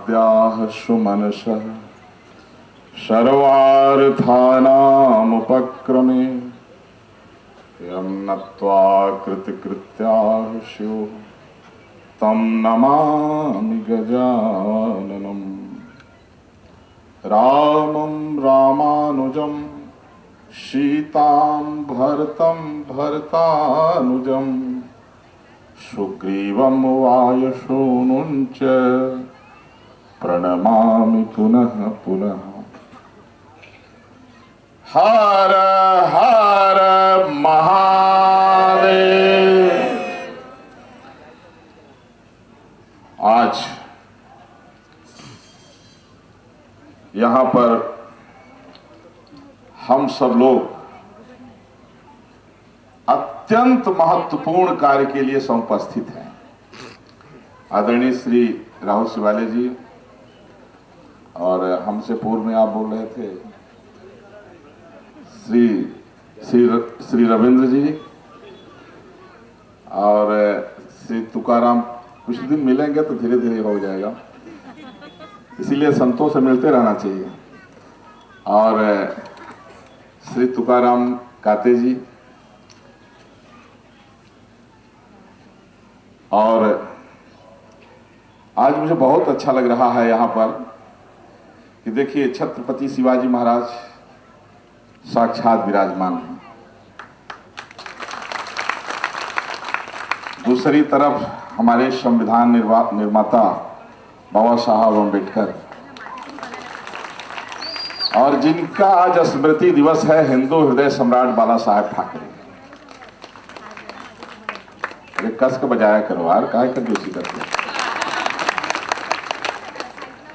आद्याः सुमनसः सर्वार्थानामुपक्रमे यं नत्वा कृतकृत्याः स्युः तं नमामि गजाननम्। रामं रामानुजं सीतां भरतं भरतानुजं सुग्रीवं वायुसूनुञ्च प्रणमामि पुनः पुनः। हर हर महादेव। आज यहाँ पर हम सब लोग अत्यंत महत्वपूर्ण कार्य के लिए समुपस्थित हैं। आदरणीय श्री राहुल शिवाले जी और हमसे पूर्व में आप बोल रहे थे श्री रविंद्र जी और श्री तुकाराम, कुछ दिन मिलेंगे तो धीरे धीरे हो जाएगा, इसीलिए संतों से मिलते रहना चाहिए। और श्री तुकाराम काते जी और आज मुझे बहुत अच्छा लग रहा है यहाँ पर कि देखिए छत्रपति शिवाजी महाराज साक्षात विराजमान हैं। दूसरी तरफ हमारे संविधान निर्माता बाबा साहब अम्बेडकर और जिनका आज स्मृति दिवस है हिंदू हृदय सम्राट बाला साहेब ठाकरे। अरे कस के बजाया करो यार, काहे कर दोषी करते।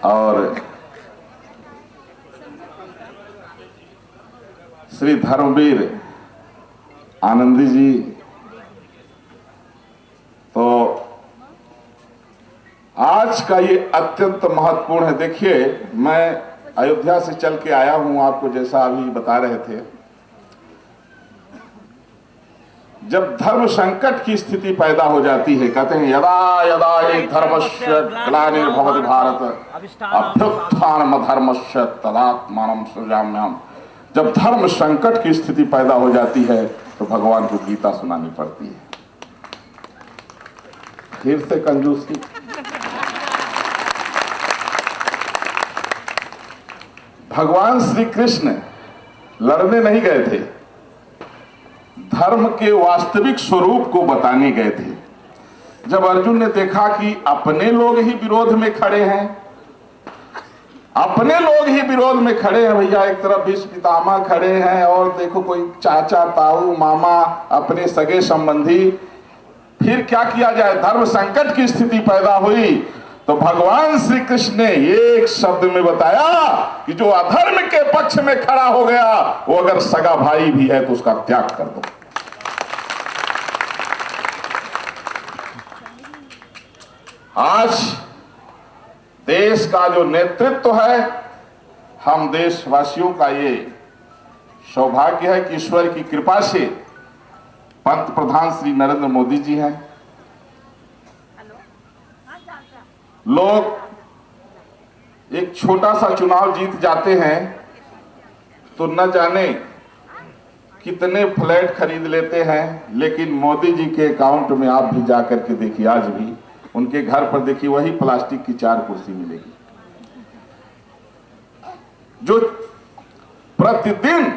और श्री धर्मवीर आनंदी जी, तो आज का ये अत्यंत महत्वपूर्ण है। देखिए मैं अयोध्या से चल के आया हूं, आपको जैसा अभी बता रहे थे। जब धर्म संकट की स्थिति पैदा हो जाती है, कहते हैं यदा यदा हि धर्मस्य ग्लानिर्भवति भारत अभ्युत्थानमधर्मस्य तदात्मानं सृजाम्यहम्। जब धर्म संकट की स्थिति पैदा हो जाती है तो भगवान को गीता सुनानी पड़ती है। फिर से कंजूसी। भगवान श्री कृष्ण लड़ने नहीं गए थे, धर्म के वास्तविक स्वरूप को बताने गए थे। जब अर्जुन ने देखा कि अपने लोग ही विरोध में खड़े हैं, अपने लोग ही विरोध में खड़े हैं भैया, एक तरफ भीष्म पितामह खड़े हैं और देखो कोई चाचा ताऊ मामा अपने सगे संबंधी, फिर क्या किया जाए। धर्म संकट की स्थिति पैदा हुई तो भगवान श्री कृष्ण ने एक शब्द में बताया कि जो अधर्म के पक्ष में खड़ा हो गया वो अगर सगा भाई भी है तो उसका त्याग कर दो। आज देश का जो नेतृत्व है, हम देशवासियों का ये सौभाग्य है कि ईश्वर की कृपा से पंत प्रधान श्री नरेंद्र मोदी जी हैं। लोग एक छोटा सा चुनाव जीत जाते हैं तो न जाने कितने फ्लैट खरीद लेते हैं, लेकिन मोदी जी के अकाउंट में आप भी जाकर के देखिए, आज भी उनके घर पर देखिए वही प्लास्टिक की 4 कुर्सी मिलेगी। जो प्रतिदिन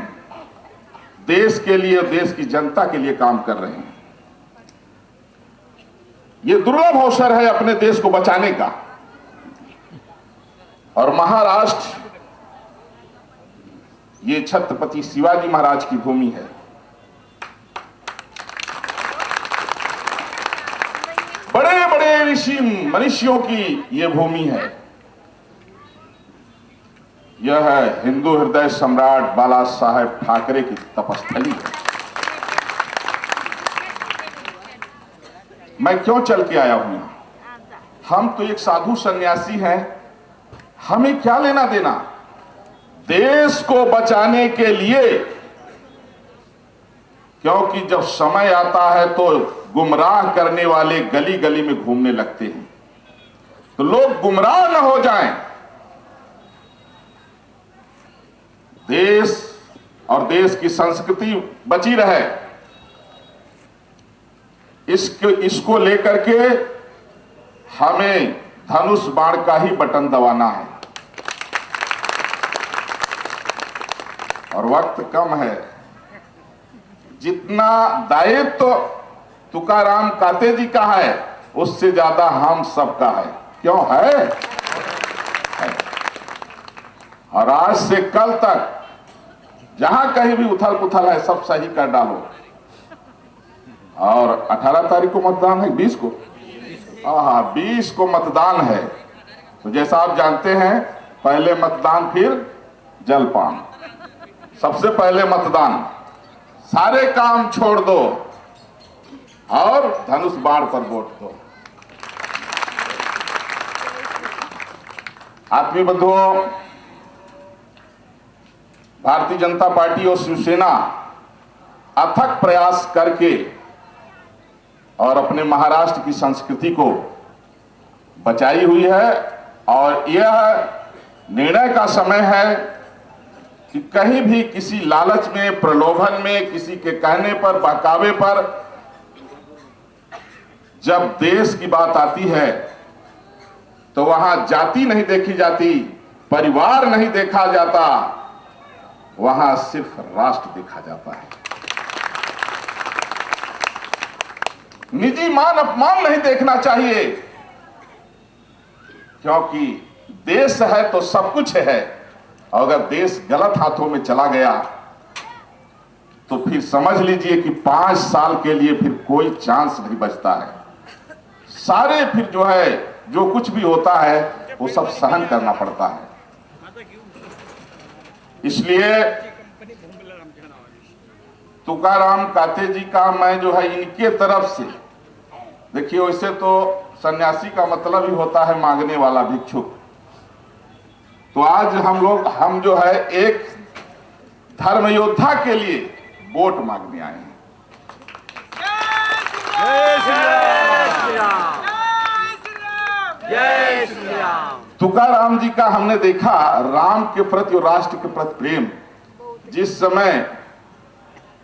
देश के लिए, देश की जनता के लिए काम कर रहे हैं। ये दुर्लभ अवसर है अपने देश को बचाने का। और महाराष्ट्र ये छत्रपति शिवाजी महाराज की भूमि है। बड़े बड़े ऋषि मनीषियों की ये भूमि है। यह है हिंदू हृदय सम्राट बाला साहेब ठाकरे की तपस्थली है। मैं क्यों चल के आया हूं? हम तो एक साधु सन्यासी हैं, हमें क्या लेना देना देश को बचाने के लिए। क्योंकि जब समय आता है तो गुमराह करने वाले गली गली में घूमने लगते हैं। तो लोग गुमराह न हो जाएं। देश और देश की संस्कृति बची रहे, इसको लेकर के हमें धनुष बाण का ही बटन दबाना है। और वक्त कम है, जितना दायित्व तो तुकाराम काते जी का है उससे ज्यादा हम सबका है। क्यों है? और आज से कल तक जहां कहीं भी उथल पुथल है सब सही कर डालो। और 18 तारीख को मतदान है, 20 को, हाँ 20 को मतदान है। तो जैसा आप जानते हैं, पहले मतदान फिर जलपान। सबसे पहले मतदान, सारे काम छोड़ दो और धनुष बाण पर वोट दो। आत्मीय बंधुओं, भारतीय जनता पार्टी और शिवसेना अथक प्रयास करके और अपने महाराष्ट्र की संस्कृति को बचाई हुई है। और यह निर्णय का समय है कि कहीं भी किसी लालच में, प्रलोभन में, किसी के कहने पर, बहकावे पर जब देश की बात आती है तो वहां जाति नहीं देखी जाती, परिवार नहीं देखा जाता, वहां सिर्फ राष्ट्र देखा जाता है। निजी मान अपमान नहीं देखना चाहिए, क्योंकि देश है तो सब कुछ है। अगर देश गलत हाथों में चला गया तो फिर समझ लीजिए कि 5 साल के लिए फिर कोई चांस नहीं बचता है। सारे फिर जो है, जो कुछ भी होता है वो सब सहन करना पड़ता है। इसलिए तुकाराम काते जी का मैं जो है इनके तरफ से, देखिए वैसे तो सन्यासी का मतलब ही होता है मांगने वाला, भिक्षुक। तो आज हम जो है एक धर्म योद्धा के लिए वोट मांगने आए हैं। तुकाराम जी का हमने देखा राम के प्रति और राष्ट्र के प्रति प्रेम। जिस समय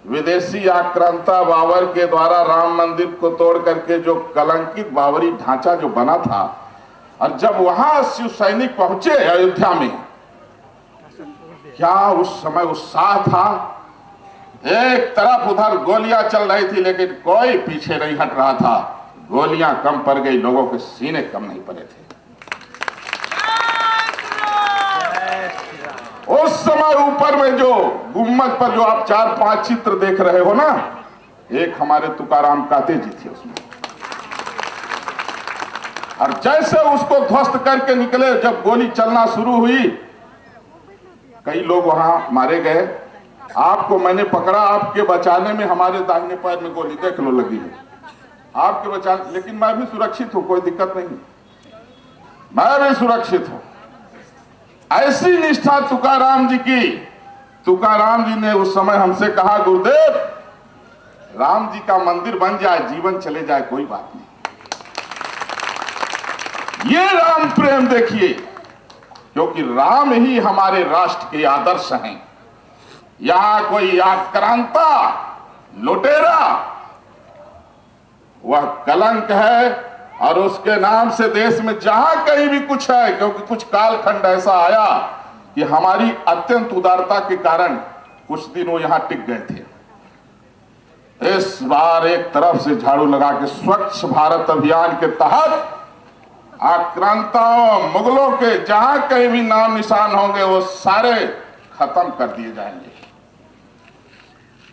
विदेशी आक्रांता बाबर के द्वारा राम मंदिर को तोड़ करके जो कलंकित बाबरी ढांचा जो बना था, और जब वहां शिव सैनिक पहुंचे अयोध्या में, क्या उस समय उत्साह था। एक तरफ उधर गोलियां चल रही थी लेकिन कोई पीछे नहीं हट रहा था। गोलियां कम पड़ गई, लोगों के सीने कम नहीं पड़े थे। उस समय ऊपर में जो गुम्मद पर जो आप 4-5 चित्र देख रहे हो ना, एक हमारे तुकाराम काते जी थे उसमें। और जैसे उसको ध्वस्त करके निकले, जब गोली चलना शुरू हुई, कई लोग वहां मारे गए। आपको मैंने पकड़ा, आपके बचाने में हमारे दाहिने पैर में गोली देख लो लगी है, आपके बचाने, लेकिन मैं भी सुरक्षित हूं, कोई दिक्कत नहीं, मैं भी सुरक्षित हूं। ऐसी निष्ठा तुकाराम जी की। तुकाराम जी ने उस समय हमसे कहा, गुरुदेव राम जी का मंदिर बन जाए, जीवन चले जाए, कोई बात नहीं। ये राम प्रेम देखिए, क्योंकि राम ही हमारे राष्ट्र के आदर्श हैं। यहां कोई आक्रांता, लुटेरा, वह कलंक है। और उसके नाम से देश में जहां कहीं भी कुछ है, क्योंकि कुछ कालखंड ऐसा आया कि हमारी अत्यंत उदारता के कारण कुछ दिन वो यहां टिक गए थे। इस बार एक तरफ से झाड़ू लगा के स्वच्छ भारत अभियान के तहत आक्रांताओं, मुगलों के जहां कहीं भी नाम निशान होंगे वो सारे खत्म कर दिए जाएंगे।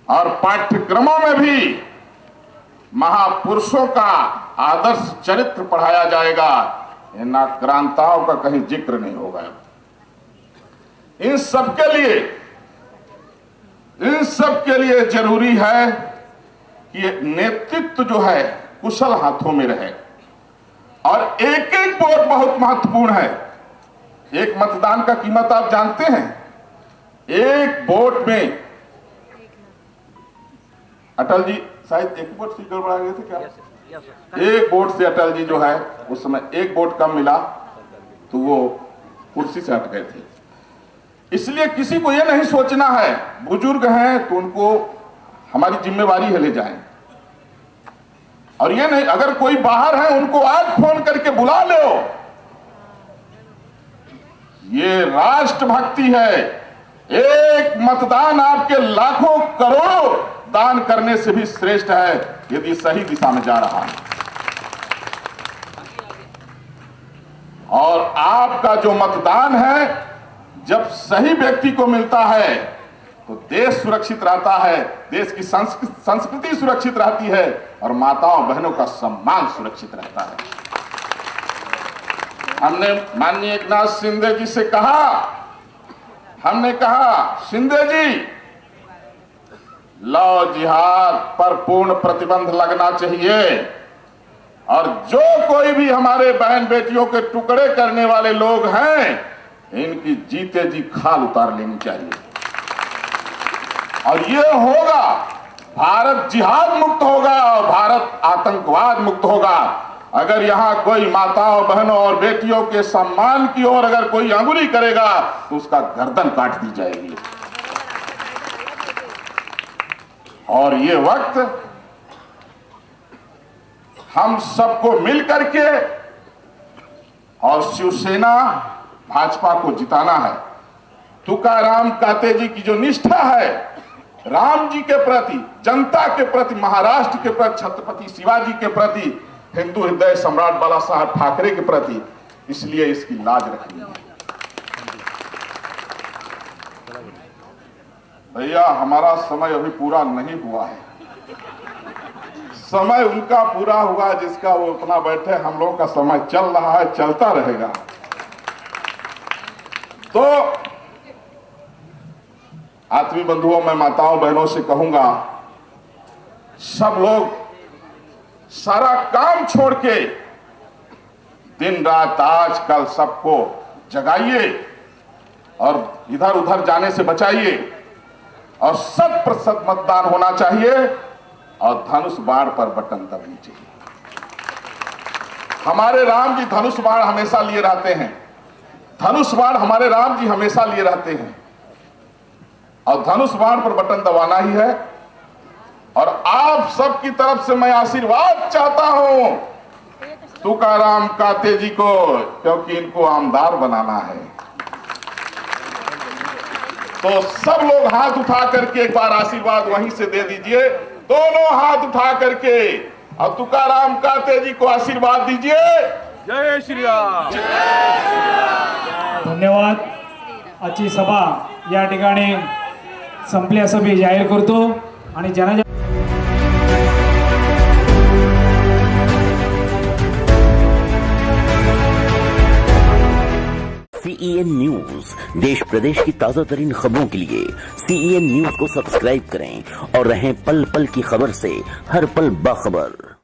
और पाठ्यक्रमों में भी महापुरुषों का आदर्श चरित्र पढ़ाया जाएगा। इन आक्रांताओं का कहीं जिक्र नहीं होगा। इन सबके लिए जरूरी है कि नेतृत्व जो है कुशल हाथों में रहे। और एक एक वोट बहुत महत्वपूर्ण है। एक मतदान का कीमत आप जानते हैं, एक वोट में अटल जी शायद एक वोट से गड़बड़ा गए थे क्या? एक वोट से अटल जी जो है उस समय एक वोट कम मिला तो वो कुर्सी से हट गए थे। इसलिए किसी को यह नहीं सोचना है, बुजुर्ग हैं तो उनको हमारी जिम्मेवारी है ले जाएं, और ये नहीं अगर कोई बाहर है उनको आज फोन करके बुला लो। ये राष्ट्रभक्ति है। एक मतदान आपके लाखों करोड़ों दान करने से भी श्रेष्ठ है यदि सही दिशा में जा रहा है। और आपका जो मतदान है जब सही व्यक्ति को मिलता है तो देश सुरक्षित रहता है, देश की संस्कृति सुरक्षित रहती है और माताओं बहनों का सम्मान सुरक्षित रहता है। हमने माननीय एकनाथ शिंदे जी से कहा, हमने कहा शिंदे जी लव जिहाद पर पूर्ण प्रतिबंध लगना चाहिए और जो कोई भी हमारे बहन बेटियों के टुकड़े करने वाले लोग हैं इनकी जीते जी खाल उतार लेनी चाहिए। और ये होगा, भारत जिहाद मुक्त होगा और भारत आतंकवाद मुक्त होगा अगर यहां कोई माताओं बहनों और बेटियों के सम्मान की ओर अगर कोई अंगुली करेगा तो उसका गर्दन काट दी जाएगी। और ये वक्त हम सबको मिलकर के और शिवसेना भाजपा को जिताना है। तुकाराम काते जी की जो निष्ठा है राम जी के प्रति, जनता के प्रति, महाराष्ट्र के प्रति, छत्रपति शिवाजी के प्रति, हिंदू हृदय सम्राट बाला साहब ठाकरे के प्रति, इसलिए इसकी लाज रखनी है। भैया हमारा समय अभी पूरा नहीं हुआ है, समय उनका पूरा हुआ जिसका वो अपना बैठे, हम लोगों का समय चल रहा है, चलता रहेगा। तो आत्मीय बंधुओं, मैं माताओं बहनों से कहूंगा सब लोग सारा काम छोड़ के दिन रात आज कल सबको जगाइए और इधर उधर जाने से बचाइए और 100% मतदान होना चाहिए और धनुष बाण पर बटन दबनी चाहिए। हमारे राम जी धनुष बाण हमेशा लिए रहते हैं, धनुष बाण हमारे राम जी हमेशा लिए रहते हैं और धनुष बाण पर बटन दबाना ही है। और आप सबकी तरफ से मैं आशीर्वाद चाहता हूं तुकाराम काते जी को, क्योंकि इनको आमदार बनाना है। तो सब लोग हाथ उठा करके एक बार आशीर्वाद वहीं से दे दीजिए, दोनों हाथ उठा करके और तुकाराम काते जी को आशीर्वाद दीजिए। जय श्री राम। धन्यवाद। आजची सभा या ठिकाणी संपली असं मी जाहीर करतो आणि ज्यांना CEN न्यूज देश प्रदेश की ताजा तरीन खबरों के लिए CEN न्यूज को सब्सक्राइब करें और रहें पल पल की खबर से हर पल बाखबर।